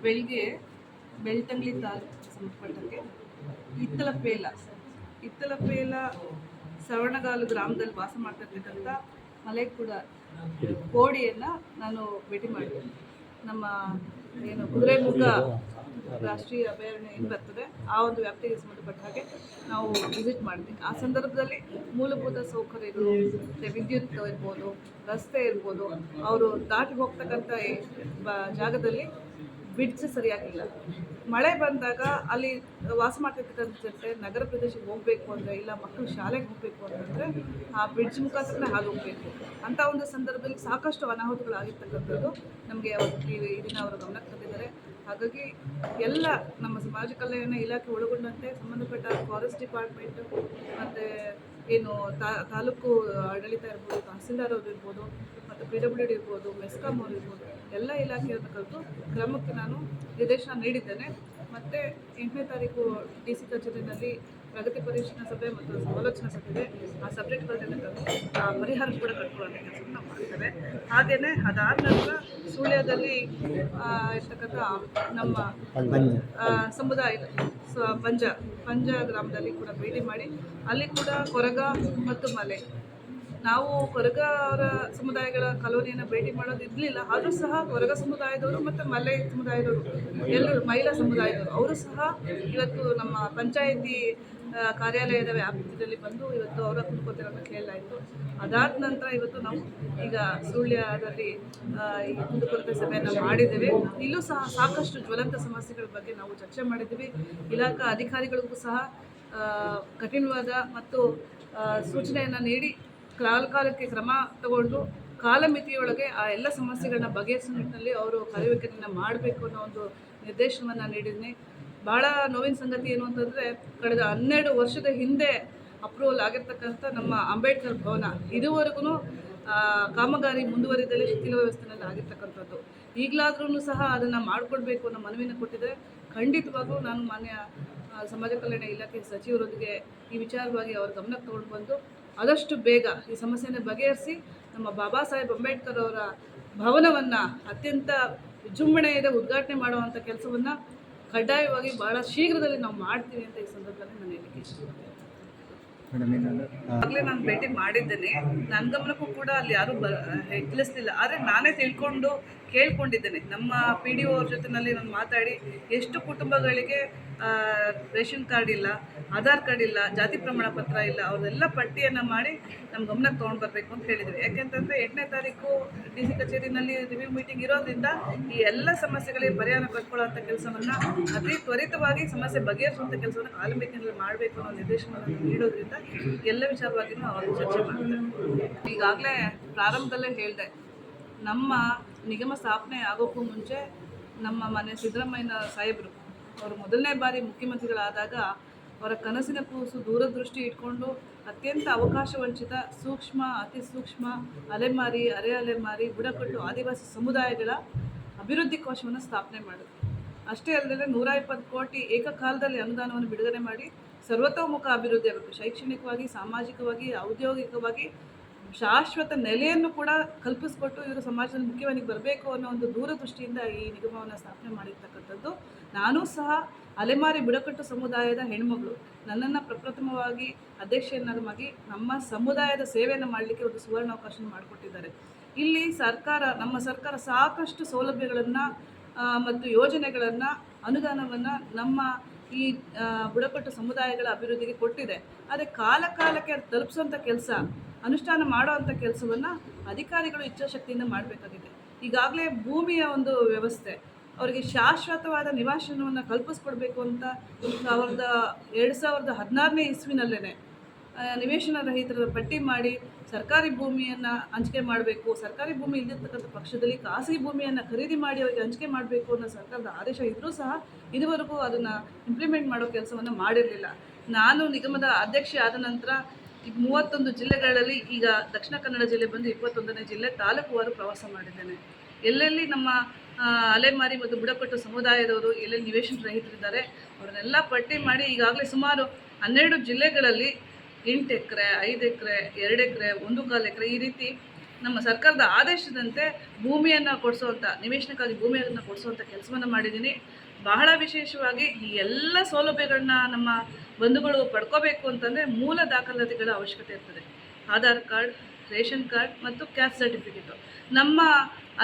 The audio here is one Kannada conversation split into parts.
ಬೆಳಿಗ್ಗೆ ಬೆಳ್ತಂಗಳಿ ತಾಲೂಕು ಸಂಬಂಧಪಟ್ಟಂಗೆ ಇತ್ತಲಪೇಲ ಸವಣಗಾಲು ಗ್ರಾಮದಲ್ಲಿ ವಾಸ ಮಾಡ್ತಿರ್ತಕ್ಕಂಥ ಮಲೇಕುಡ ಕೋಡಿಯನ್ನು ನಾನು ಭೇಟಿ ಮಾಡಿದೆ. ನಮ್ಮ ಏನು ಕುದುರೆಮುಖ ರಾಷ್ಟ್ರೀಯ ಅಭಯಾರಣ್ಯ ಏನು ಬರ್ತದೆ ಆ ಒಂದು ವ್ಯಾಪ್ತಿಗೆ ಸಂಬಂಧಪಟ್ಟ ಹಾಗೆ ನಾವು ವಿಸಿಟ್ ಮಾಡಿದ್ವಿ. ಆ ಸಂದರ್ಭದಲ್ಲಿ ಮೂಲಭೂತ ಸೌಕರ್ಯಗಳು, ವಿದ್ಯುತ್ ಇರ್ಬೋದು, ರಸ್ತೆ ಇರ್ಬೋದು, ಅವರು ದಾಟಿ ಹೋಗ್ತಕ್ಕಂಥ ಜಾಗದಲ್ಲಿ ಬ್ರಿಡ್ಜ್ ಸರಿಯಾಗಿಲ್ಲ. ಮಳೆ ಬಂದಾಗ ಅಲ್ಲಿ ವಾಸ ಮಾಡ್ತಿರ್ತಕ್ಕಂಥ ಜನತೆ ನಗರ ಪ್ರದೇಶಕ್ಕೆ ಹೋಗಬೇಕು ಅಂದರೆ, ಇಲ್ಲ ಮಕ್ಕಳು ಶಾಲೆಗೆ ಹೋಗಬೇಕು ಅಂತಂದರೆ ಆ ಬ್ರಿಡ್ಜ್ ಮುಖಾಂತರನೇ ಹಾದು ಹೋಗಬೇಕು. ಅಂಥ ಒಂದು ಸಂದರ್ಭದಲ್ಲಿ ಸಾಕಷ್ಟು ಅನಾಹುತಗಳಾಗಿರ್ತಕ್ಕಂಥದ್ದು ನಮಗೆ ಈ ದಿನ ಅವರು ಗಮನಕ್ಕೆ ತಂದಿದ್ದಾರೆ. ಹಾಗಾಗಿ ಎಲ್ಲ ನಮ್ಮ ಸಮಾಜ ಕಲ್ಯಾಣ ಇಲಾಖೆ ಒಳಗೊಂಡಂತೆ ಸಂಬಂಧಪಟ್ಟ ಫಾರೆಸ್ಟ್ ಡಿಪಾರ್ಟ್ಮೆಂಟು ಮತ್ತು ಏನು ತಾಲೂಕು ಆಡಳಿತ ಇರ್ಬೋದು, ತಹಸೀಲ್ದಾರ್ ಅವರು ಇರ್ಬೋದು, ಮತ್ತು PWD ಇರ್ಬೋದು, ಮೆಸ್ಕಾಂ ಅವರು ಇರ್ಬೋದು, ಎಲ್ಲ ಇಲಾಖೆಯನ್ನು ಕರೆದು ಕ್ರಮಕ್ಕೆ ನಾನು ನಿರ್ದೇಶನ ನೀಡಿದ್ದೇನೆ. ಮತ್ತು 8ನೇ ತಾರೀಕು DC ಕಚೇರಿನಲ್ಲಿ ಪ್ರಗತಿ ಪರಿಶೀಲನಾ ಸಭೆ ಮತ್ತು ಸಮಾಲೋಚನಾ ಸಭೆ ಇದೆ. ಆ ಸಬ್ಜೆಕ್ಟ್ಗಳನ್ನೆಲ್ಲ ತಂದು ಪರಿಹಾರ ಕೂಡ ಕಟ್ಕೊಳ್ಳೋ ಕೆಲಸವನ್ನು ನಾವು ಮಾಡ್ತೇವೆ. ಹಾಗೆಯೇ ಅದಾದ ನಂತರ ಸುಳ್ಯದಲ್ಲಿ ಇರ್ತಕ್ಕಂಥ ನಮ್ಮ ಸಮುದಾಯ ಪಂಜ ಗ್ರಾಮದಲ್ಲಿ ಕೂಡ ಭೇಟಿ ಮಾಡಿ ಅಲ್ಲಿ ಕೂಡ ಕೊರಗ ಮತ್ತು ಮಲೆ, ನಾವು ಕೊರಗ ಅವರ ಸಮುದಾಯಗಳ ಕಾಲೋನಿಯನ್ನು ಭೇಟಿ ಮಾಡೋದು ಇರಲಿಲ್ಲ. ಆದರೂ ಸಹ ಕೊರಗ ಸಮುದಾಯದವರು ಮತ್ತು ಮಲೆ ಸಮುದಾಯದವರು ಎಲ್ಲರೂ ಮಹಿಳಾ ಸಮುದಾಯದವರು ಅವರು ಸಹ ಇವತ್ತು ನಮ್ಮ ಪಂಚಾಯಿತಿ ಕಾರ್ಯಾಲಯದ ವ್ಯಾಪ್ತಿಯಲ್ಲಿ ಬಂದು ಇವತ್ತು ಅವರ ಕುಂದುಕೊರತೆಗಳನ್ನು ಕೇಳಲಾಯಿತು. ಅದಾದ ನಂತರ ಇವತ್ತು ನಾವು ಈಗ ಸುಳ್ಯದಲ್ಲಿ ಈ ಕುಂದುಕೊರತೆ ಸಭೆಯನ್ನು ಮಾಡಿದ್ದೇವೆ. ಇಲ್ಲೂ ಸಹ ಸಾಕಷ್ಟು ಜ್ವಲಂತ ಸಮಸ್ಯೆಗಳ ಬಗ್ಗೆ ನಾವು ಚರ್ಚೆ ಮಾಡಿದ್ದೀವಿ. ಇಲಾಖಾ ಅಧಿಕಾರಿಗಳಿಗೂ ಸಹ ಕಠಿಣವಾದ ಮತ್ತು ಸೂಚನೆಯನ್ನು ನೀಡಿ ಕಾಲಕಾಲಕ್ಕೆ ಕ್ರಮ ತಗೊಂಡು ಕಾಲಮಿತಿಯೊಳಗೆ ಆ ಎಲ್ಲ ಸಮಸ್ಯೆಗಳನ್ನ ಬಗೆಹರಿಸುವ ನಿಟ್ಟಿನಲ್ಲಿ ಅವರು ಕಾರ್ಯವೈಖರಿಯನ್ನು ಮಾಡಬೇಕು ಅನ್ನೋ ಒಂದು ನಿರ್ದೇಶನವನ್ನು ನೀಡಿದ್ದೀನಿ. ಭಾಳ ನೋವಿನ ಸಂಗತಿ ಏನು ಅಂತಂದರೆ, ಕಳೆದ 12 ವರ್ಷದ ಹಿಂದೆ ಅಪ್ರೂವಲ್ ಆಗಿರ್ತಕ್ಕಂಥ ನಮ್ಮ ಅಂಬೇಡ್ಕರ್ ಭವನ ಇದುವರೆಗೂ ಕಾಮಗಾರಿ ಮುಂದುವರಿದಲ್ಲೇ ಶಿಥಿಲ ವ್ಯವಸ್ಥೆಯಲ್ಲಿ ಆಗಿರ್ತಕ್ಕಂಥದ್ದು. ಈಗಲಾದ್ರೂ ಸಹ ಅದನ್ನು ಮಾಡಿಕೊಡ್ಬೇಕು ಅನ್ನೋ ಮನವಿಯನ್ನು ಕೊಟ್ಟಿದ್ದರೆ ಖಂಡಿತವಾಗೂ ನಾನು ಮಾನ್ಯ ಸಮಾಜ ಕಲ್ಯಾಣ ಇಲಾಖೆ ಸಚಿವರೊಂದಿಗೆ ಈ ವಿಚಾರವಾಗಿ ಅವ್ರ ಗಮನಕ್ಕೆ ತೊಗೊಂಡು ಬಂದು ಆದಷ್ಟು ಬೇಗ ಈ ಸಮಸ್ಯೆಯನ್ನು ಬಗೆಹರಿಸಿ ನಮ್ಮ ಬಾಬಾ ಸಾಹೇಬ್ ಅಂಬೇಡ್ಕರ್ ಅವರ ಭವನವನ್ನು ಅತ್ಯಂತ ವಿಜೃಂಭಣೆಯಿಂದ ಉದ್ಘಾಟನೆ ಮಾಡುವಂಥ ಕೆಲಸವನ್ನು ಕಡ್ಡಾಯವಾಗಿ ಭಾಳ ಶೀಘ್ರದಲ್ಲಿ ನಾವು ಮಾಡ್ತೀವಿ ಅಂತ ಈ ಸಂದರ್ಭದಲ್ಲಿ ನಾನು ಹೇಳಲಿಕ್ಕೆ ಇಷ್ಟಪಡ್ತೇನೆ. ಆಗಲೇ ನಾನು ಭೇಟಿ ಮಾಡಿದ್ದೇನೆ. ನನ್ನ ಗಮನಕ್ಕೂ ಕೂಡ ಅಲ್ಲಿ ಯಾರೂ ತಿಳಿಸ್ಲಿಲ್ಲ. ಆದರೆ ನಾನೇ ತಿಳ್ಕೊಂಡು ಕೇಳ್ಕೊಂಡಿದ್ದೇನೆ. ನಮ್ಮ PDO ಅವ್ರ ಜೊತೆಯಲ್ಲಿ ನಾನು ಮಾತಾಡಿ ಎಷ್ಟು ಕುಟುಂಬಗಳಿಗೆ ರೇಷನ್ ಕಾರ್ಡ್ ಇಲ್ಲ, ಆಧಾರ್ ಕಾರ್ಡ್ ಇಲ್ಲ, ಜಾತಿ ಪ್ರಮಾಣ ಪತ್ರ ಇಲ್ಲ, ಅವ್ರನ್ನೆಲ್ಲ ಪಟ್ಟಿಯನ್ನು ಮಾಡಿ ನಮ್ಮ ಗಮನಕ್ಕೆ ತೊಗೊಂಡು ಬರಬೇಕು ಅಂತ ಹೇಳಿದ್ವಿ. ಯಾಕೆಂತಂದರೆ 8ನೇ ತಾರೀಕು DC ಕಚೇರಿನಲ್ಲಿ ರಿವ್ಯೂ ಮೀಟಿಂಗ್ ಇರೋದ್ರಿಂದ ಈ ಎಲ್ಲ ಸಮಸ್ಯೆಗಳಿಗೆ ಪರಿಹಾರ ಕಂಡುಕೊಳ್ಳುವಂಥ ಕೆಲಸವನ್ನು ಅತಿ ತ್ವರಿತವಾಗಿ ಸಮಸ್ಯೆ ಬಗೆಹರಿಸುವಂಥ ಕೆಲಸವನ್ನು ಕಾಲಮಿತಿಯಲ್ಲಿ ಮಾಡಬೇಕು ಅನ್ನೋ ನಿರ್ದೇಶನವನ್ನು ನೀಡೋದ್ರಿಂದ ಎಲ್ಲ ವಿಚಾರವಾಗಿಯೂ ಅವರು ಚರ್ಚೆ ಮಾಡ್ತಾರೆ. ಈಗಾಗಲೇ ಪ್ರಾರಂಭದಲ್ಲೇ ಹೇಳಿದೆ, ನಮ್ಮ ನಿಗಮ ಸ್ಥಾಪನೆ ಆಗೋಕ್ಕೂ ಮುಂಚೆ ನಮ್ಮ ಮನೆ ಸಿದ್ದರಾಮಯ್ಯ ಸಾಹೇಬರು ಅವರು ಮೊದಲನೇ ಬಾರಿ ಮುಖ್ಯಮಂತ್ರಿಗಳಾದಾಗ ಅವರ ಕನಸಿನ ಕೂಸು ದೂರದೃಷ್ಟಿ ಇಟ್ಕೊಂಡು ಅತ್ಯಂತ ಅವಕಾಶ ವಂಚಿತ ಸೂಕ್ಷ್ಮ, ಅತಿ ಸೂಕ್ಷ್ಮ, ಅಲೆಮಾರಿ, ಅರೆ ಅಲೆಮಾರಿ, ಬುಡಕಟ್ಟು ಆದಿವಾಸಿ ಸಮುದಾಯಗಳ ಅಭಿವೃದ್ಧಿ ಕೋಶವನ್ನು ಸ್ಥಾಪನೆ ಮಾಡಿದ್ರು. ಅಷ್ಟೇ ಅಲ್ಲದೆ 120 ಕೋಟಿ ಏಕಕಾಲದಲ್ಲಿ ಅನುದಾನವನ್ನು ಬಿಡುಗಡೆ ಮಾಡಿ ಸರ್ವತೋಮುಖ ಅಭಿವೃದ್ಧಿ ಆಗಬೇಕು, ಶೈಕ್ಷಣಿಕವಾಗಿ, ಸಾಮಾಜಿಕವಾಗಿ, ಔದ್ಯೋಗಿಕವಾಗಿ ಶಾಶ್ವತ ನೆಲೆಯನ್ನು ಕೂಡ ಕಲ್ಪಿಸ್ಕೊಟ್ಟು ಇವರು ಸಮಾಜದಲ್ಲಿ ಮುಖ್ಯವಾಗಿ ಬರಬೇಕು ಅನ್ನೋ ಒಂದು ದೂರದೃಷ್ಟಿಯಿಂದ ಈ ನಿಗಮವನ್ನು ಸ್ಥಾಪನೆ ಮಾಡಿರ್ತಕ್ಕಂಥದ್ದು. ನಾನೂ ಸಹ ಅಲೆಮಾರಿ ಬುಡಕಟ್ಟು ಸಮುದಾಯದ ಹೆಣ್ಮಗಳು. ನನ್ನನ್ನು ಪ್ರಪ್ರಥಮವಾಗಿ ಅಧ್ಯಕ್ಷೆಯನ್ನಾಗಿ ನಮ್ಮ ಸಮುದಾಯದ ಸೇವೆಯನ್ನು ಮಾಡಲಿಕ್ಕೆ ಒಂದು ಸುವರ್ಣಾವಕಾಶ ಮಾಡಿಕೊಟ್ಟಿದ್ದಾರೆ. ಇಲ್ಲಿ ನಮ್ಮ ಸರ್ಕಾರ ಸಾಕಷ್ಟು ಸೌಲಭ್ಯಗಳನ್ನು ಮತ್ತು ಯೋಜನೆಗಳನ್ನು, ಅನುದಾನವನ್ನು ನಮ್ಮ ಈ ಬುಡಕಟ್ಟು ಸಮುದಾಯಗಳ ಅಭಿವೃದ್ಧಿಗೆ ಕೊಟ್ಟಿದೆ. ಆದರೆ ಕಾಲಕ್ಕೆ ಅದು ತಲುಪಿಸುವಂಥ ಕೆಲಸ, ಅನುಷ್ಠಾನ ಮಾಡುವಂಥ ಕೆಲಸವನ್ನು ಅಧಿಕಾರಿಗಳು ಇಚ್ಛಾಶಕ್ತಿಯಿಂದ ಮಾಡಬೇಕಾಗಿದೆ. ಈಗಾಗಲೇ ಭೂಮಿಯ ಒಂದು ವ್ಯವಸ್ಥೆ, ಅವರಿಗೆ ಶಾಶ್ವತವಾದ ನಿವಾಸವನ್ನು ಕಲ್ಪಿಸ್ಕೊಡ್ಬೇಕು ಅಂತ 2016ನೇ ಇಸ್ವಿನಲ್ಲೇ ನಿವೇಶನ ರಹಿತರ ಪಟ್ಟಿ ಮಾಡಿ ಸರ್ಕಾರಿ ಭೂಮಿಯನ್ನು ಹಂಚಿಕೆ ಮಾಡಬೇಕು, ಸರ್ಕಾರಿ ಭೂಮಿ ಇಲ್ಲದಿರ್ತಕ್ಕಂಥ ಪಕ್ಷದಲ್ಲಿ ಖಾಸಗಿ ಭೂಮಿಯನ್ನು ಖರೀದಿ ಮಾಡಿ ಅವರಿಗೆ ಹಂಚಿಕೆ ಮಾಡಬೇಕು ಅನ್ನೋ ಸರ್ಕಾರದ ಆದೇಶ ಇದ್ದರೂ ಸಹ ಇದುವರೆಗೂ ಅದನ್ನು ಇಂಪ್ಲಿಮೆಂಟ್ ಮಾಡೋ ಕೆಲಸವನ್ನು ಮಾಡಿರಲಿಲ್ಲ. ನಾನು ನಿಗಮದ ಅಧ್ಯಕ್ಷೆ ಆದ ನಂತರ ಈಗ 31 ಜಿಲ್ಲೆಗಳಲ್ಲಿ, ಈಗ ದಕ್ಷಿಣ ಕನ್ನಡ ಜಿಲ್ಲೆ ಬಂದು 21ನೇ ಜಿಲ್ಲೆ ತಾಲೂಕುವಾರು ಪ್ರವಾಸ ಮಾಡಿದ್ದೇನೆ. ಎಲ್ಲೆಲ್ಲಿ ನಮ್ಮ ಅಲೆಮಾರಿ ಮತ್ತು ಬುಡಕಟ್ಟು ಸಮುದಾಯದವರು ಎಲ್ಲೆಲ್ಲಿ ನಿವೇಶನ ರಹಿತರಿದ್ದಾರೆ ಅವರನ್ನೆಲ್ಲ ಪಟ್ಟಿ ಮಾಡಿ ಈಗಾಗಲೇ ಸುಮಾರು 12 ಜಿಲ್ಲೆಗಳಲ್ಲಿ 8 ಎಕರೆ, 5 ಎಕರೆ, 2 ಎಕರೆ, 1.25 ಎಕರೆ ಈ ರೀತಿ ನಮ್ಮ ಸರ್ಕಾರದ ಆದೇಶದಂತೆ ಭೂಮಿಯನ್ನು ಕೊಡಿಸುವಂಥ ನಿವೇಶನಕ್ಕಾಗಿ ಭೂಮಿಯನ್ನು ಕೊಡಿಸುವಂಥ ಕೆಲಸವನ್ನು ಮಾಡಿದ್ದೀನಿ. ಬಹಳ ವಿಶೇಷವಾಗಿ ಈ ಎಲ್ಲ ಸೌಲಭ್ಯಗಳನ್ನ ನಮ್ಮ ಬಂಧುಗಳು ಪಡ್ಕೋಬೇಕು ಅಂತಂದರೆ ಮೂಲ ದಾಖಲಾತಿಗಳ ಅವಶ್ಯಕತೆ ಇರ್ತದೆ. ಆಧಾರ್ ಕಾರ್ಡ್, ರೇಷನ್ ಕಾರ್ಡ್ ಮತ್ತು ಕ್ಯಾಸ್ಟ್ ಸರ್ಟಿಫಿಕೇಟು. ನಮ್ಮ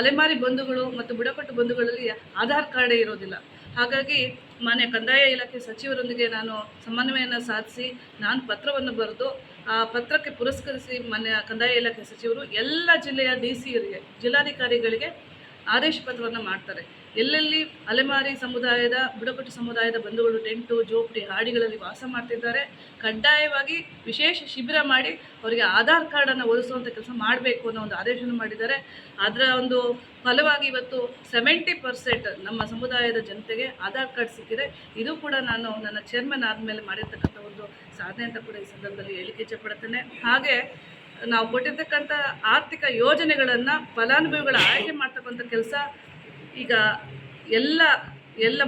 ಅಲೆಮಾರಿ ಬಂಧುಗಳು ಮತ್ತು ಬುಡಕಟ್ಟು ಬಂಧುಗಳಲ್ಲಿ ಆಧಾರ್ ಕಾರ್ಡೇ ಇರೋದಿಲ್ಲ. ಹಾಗಾಗಿ ಮಾನ್ಯ ಕಂದಾಯ ಇಲಾಖೆ ಸಚಿವರೊಂದಿಗೆ ನಾನು ಸಮನ್ವಯವನ್ನು ಸಾಧಿಸಿ ನಾನು ಪತ್ರವನ್ನು ಬರೆದು ಆ ಪತ್ರಕ್ಕೆ ಪುರಸ್ಕರಿಸಿ ಮಾನ್ಯ ಕಂದಾಯ ಇಲಾಖೆ ಸಚಿವರು ಎಲ್ಲ ಜಿಲ್ಲೆಯ DC-ಯವರಿಗೆ, ಜಿಲ್ಲಾಧಿಕಾರಿಗಳಿಗೆ ಆದೇಶ ಪತ್ರವನ್ನು ಮಾಡ್ತಾರೆ. ಎಲ್ಲೆಲ್ಲಿ ಅಲೆಮಾರಿ ಸಮುದಾಯದ, ಬುಡಕಟ್ಟು ಸಮುದಾಯದ ಬಂಧುಗಳು ಟೆಂಟು, ಜೋಪಡಿ, ಹಾಡಿಗಳಲ್ಲಿ ವಾಸ ಮಾಡ್ತಿದ್ದಾರೆ, ಕಡ್ಡಾಯವಾಗಿ ವಿಶೇಷ ಶಿಬಿರ ಮಾಡಿ ಅವರಿಗೆ ಆಧಾರ್ ಕಾರ್ಡನ್ನು ಒದಗಿಸುವಂಥ ಕೆಲಸ ಮಾಡಬೇಕು ಅನ್ನೋ ಒಂದು ಆದೇಶವನ್ನು ಮಾಡಿದ್ದಾರೆ. ಅದರ ಒಂದು ಫಲವಾಗಿ ಇವತ್ತು 70% ನಮ್ಮ ಸಮುದಾಯದ ಜನತೆಗೆ ಆಧಾರ್ ಕಾರ್ಡ್ ಸಿಕ್ಕಿದೆ. ಇದು ಕೂಡ ನಾನು ನನ್ನ ಚೇರ್ಮನ್ ಆದಮೇಲೆ ಮಾಡಿರ್ತಕ್ಕಂಥ ಒಂದು ಸಾಧನೆ ಅಂತ ಕೂಡ ಈ ಸಂದರ್ಭದಲ್ಲಿ ಹೇಳಿಕೆ ಇಚ್ಛೆಪಡುತ್ತೇನೆ. ಹಾಗೆ ನಾವು ಕೊಟ್ಟಿರ್ತಕ್ಕಂಥ ಆರ್ಥಿಕ ಯೋಜನೆಗಳನ್ನು ಫಲಾನುಭವಿಗಳ ಆಯ್ಕೆ ಮಾಡ್ತಕ್ಕಂಥ ಕೆಲಸ ಈಗ ಎಲ್ಲ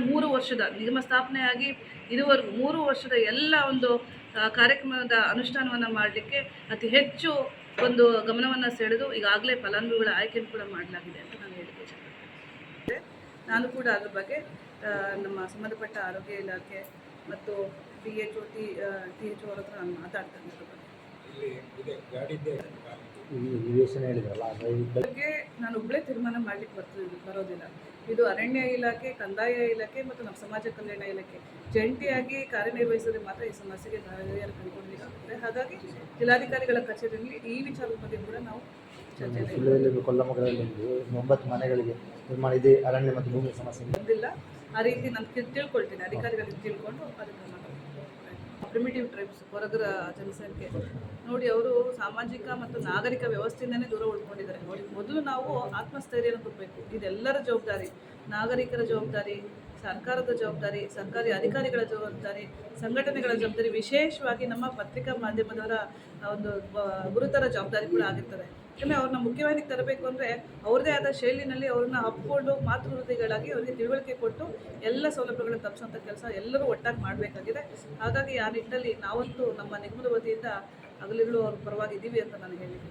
3 ವರ್ಷದ ನಿಗಮ ಸ್ಥಾಪನೆಯಾಗಿ ಇದುವರೆಗೂ 3 ವರ್ಷದ ಎಲ್ಲ ಒಂದು ಕಾರ್ಯಕ್ರಮದ ಅನುಷ್ಠಾನವನ್ನು ಮಾಡಲಿಕ್ಕೆ ಅತಿ ಹೆಚ್ಚು ಒಂದು ಗಮನವನ್ನು ಸೆಳೆದು ಈಗಾಗಲೇ ಫಲಾನುಭವಿಗಳ ಆಯ್ಕೆಯನ್ನು ಕೂಡ ಮಾಡಲಾಗಿದೆ ಅಂತ ನಾನು ಹೇಳಿಕೆ ಇಷ್ಟಪಡ್ತೇನೆ. ನಾನು ಕೂಡ ಅದ್ರ ಬಗ್ಗೆ ನಮ್ಮ ಸಂಬಂಧಪಟ್ಟ ಆರೋಗ್ಯ ಇಲಾಖೆ ಮತ್ತು DHO ಅವರ ಹತ್ರ ನಾನು ಮಾತಾಡ್ತೇನೆ. ಬಗ್ಗೆ ನಾನು ಒಬ್ಬಳೇ ತೀರ್ಮಾನ ಮಾಡಲಿಕ್ಕೆ ಬರೋದಿಲ್ಲ. ಇದು ಅರಣ್ಯ ಇಲಾಖೆ, ಕಂದಾಯ ಇಲಾಖೆ ಮತ್ತು ನಮ್ಮ ಸಮಾಜ ಕಲ್ಯಾಣ ಇಲಾಖೆ ಜಂಟಿಯಾಗಿ ಕಾರ್ಯನಿರ್ವಹಿಸಿದ್ರೆ ಮಾತ್ರ ಈ ಸಮಸ್ಯೆಗೆ ಪರಿಹಾರ ಕಂಡುಕೊಳ್ಳಲಿಕ್ಕಾಗ್ತದೆ. ಹಾಗಾಗಿ ಜಿಲ್ಲಾಧಿಕಾರಿಗಳ ಕಚೇರಿಯಲ್ಲಿ ಈ ವಿಚಾರದ ಬಗ್ಗೆ ಕೂಡ ನಾವು ಚರ್ಚೆ ಜಿಲ್ಲೆಯಲ್ಲಿ ಕೊಲ್ಲಮಗಲಲ್ಲಿ 9 ಮನೆಗಳಿಗೆ ನಿರ್ಮಾಣ ಇದೆ. ಅರಣ್ಯ ಮತ್ತು ಭೂಮಿ ಸಮಸ್ಯೆ ಬಂದಿಲ್ಲ. ಆ ರೀತಿ ನಾನು ತಿಳ್ಕೊಳ್ತೀನಿ, ಅಧಿಕಾರಿಗಳಿಗೆ ತಿಳ್ಕೊಂಡು ಅದಕ್ಕೆ ಪ್ರಿಮಿಟಿವ್ ಟ್ರೈಬ್ಸ್, ಹೊರಗರ ಜನಸಂಖ್ಯೆ ನೋಡಿ ಅವರು ಸಾಮಾಜಿಕ ಮತ್ತು ನಾಗರಿಕ ವ್ಯವಸ್ಥೆಯಿಂದನೇ ದೂರ ಉಳ್ಕೊಂಡಿದ್ದಾರೆ. ನೋಡಿ, ಮೊದಲು ನಾವು ಆತ್ಮಸ್ಥೈರ್ಯನ ಕೊಡಬೇಕು. ಇದೆಲ್ಲರ ಜವಾಬ್ದಾರಿ, ನಾಗರಿಕರ ಜವಾಬ್ದಾರಿ, ಸರ್ಕಾರದ ಜವಾಬ್ದಾರಿ, ಸರ್ಕಾರಿ ಅಧಿಕಾರಿಗಳ ಜವಾಬ್ದಾರಿ, ಸಂಘಟನೆಗಳ ಜವಾಬ್ದಾರಿ, ವಿಶೇಷವಾಗಿ ನಮ್ಮ ಪತ್ರಿಕಾ ಮಾಧ್ಯಮದವರ ಒಂದು ಗುರುತರ ಜವಾಬ್ದಾರಿ ಕೂಡ ಆಗಿರ್ತದೆ. ಯಾಕಂದರೆ ಅವ್ರನ್ನ ಮುಖ್ಯವಾಗಿ ತರಬೇಕು ಅಂದರೆ ಅವ್ರದ್ದೇ ಆದ ಶೈಲಿನಲ್ಲಿ ಅವ್ರನ್ನ ಹಬ್ಕೊಂಡು ಮಾತೃವೃತ್ತಿಗಳಾಗಿ ಅವರಿಗೆ ತಿಳುವಳಿಕೆ ಕೊಟ್ಟು ಎಲ್ಲ ಸೌಲಭ್ಯಗಳನ್ನು ತಪ್ಪಿಸುವಂಥ ಕೆಲಸ ಎಲ್ಲರೂ ಒಟ್ಟಾಗಿ ಮಾಡಬೇಕಾಗಿದೆ. ಹಾಗಾಗಿ ಆ ನಿಟ್ಟಿನಲ್ಲಿ ನಾವಂತೂ ನಮ್ಮ ನಿಗಮದ ವತಿಯಿಂದ ಹಗಲಿರುಳು ಅವ್ರ ಪರವಾಗಿದ್ದೀವಿ ಅಂತ ನಾನು ಹೇಳಲಿಕ್ಕೆ